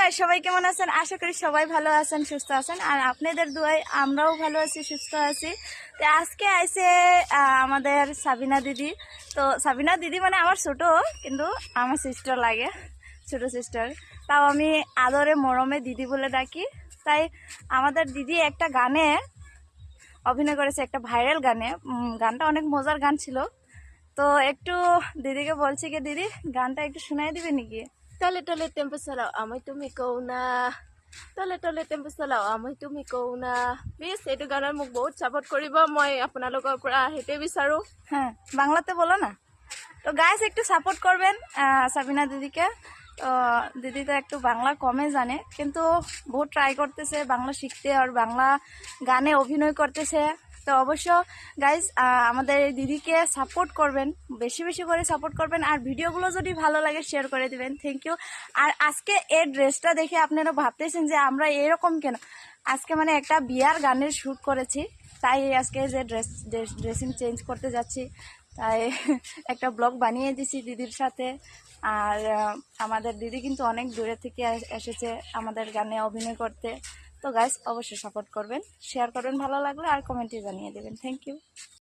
High, সবাই কেমন আছেন? আশা করি সবাই ভালো আছেন, সুস্থ আছেন। আর আপনাদের দোয়ায় আমরাও ভালো আছি, সুস্থ আছি। তো আজকে আইছে আমাদের সাবিনা দিদি। তো সাবিনা দিদি মানে আমার ছোট, কিন্তু আমার সিস্টার লাগে, ছোট সিস্টার। তাও আমি আদরে মরমে দিদি বলে ডাকি। তাই আমাদের দিদি একটা গানে অভিনয় করেছে, একটা ভাইরাল গানে। গানটা অনেক মজার গান ছিল। তো একটু দিদিকে বলছি কি, দিদি গানটা একটু শোনাই দিবে নাকি? তলে তলে টেম্পো চলাও আমই তুমি কও না, তলে তলে টেম্পো চলাও আমই তুমি কও না। প্লিজ এইটো গানত মোক বহুত সাপোর্ট কৰিব, মই আপোনালোকৰ পৰা সেইটোৱে বিচাৰো। হ্যাঁ, বাংলাতে বলো না। তো গাইস একটু সাপোর্ট করবেন সাবিনা দিদিকে। তো দিদি তো একটু বাংলা কমে জানে, কিন্তু বহুত ট্রাই করতেছে বাংলা শিখতে আর বাংলা গানে অভিনয় করতেছে। তো অবশ্য গাইস আমাদের এই দিদিকে সাপোর্ট করবেন, বেশি বেশি করে সাপোর্ট করবেন। আর ভিডিওগুলো যদি ভালো লাগে শেয়ার করে দিবেন। Thank you. আর আজকে এই ড্রেসটা দেখে আপনারা ভাবতেছেন যে আমরা এরকম কেন। আজকে মানে একটা বিয়ার গানের শ্যুট করেছি, তাই আজকে যে ড্রেসিং চেঞ্জ করতে যাচ্ছি, তাই একটা ব্লগ বানিয়ে দিছি দিদির সাথে। আর আমাদের দিদি কিন্তু অনেক দূরে থেকে এসেছে আমাদের গানে অভিনয় করতে। তো গাইস অবশ্যই সাপোর্ট করবেন, শেয়ার করবেন ভালো লাগলে, আর কমেন্টে জানিয়ে দেবেন। Thank you.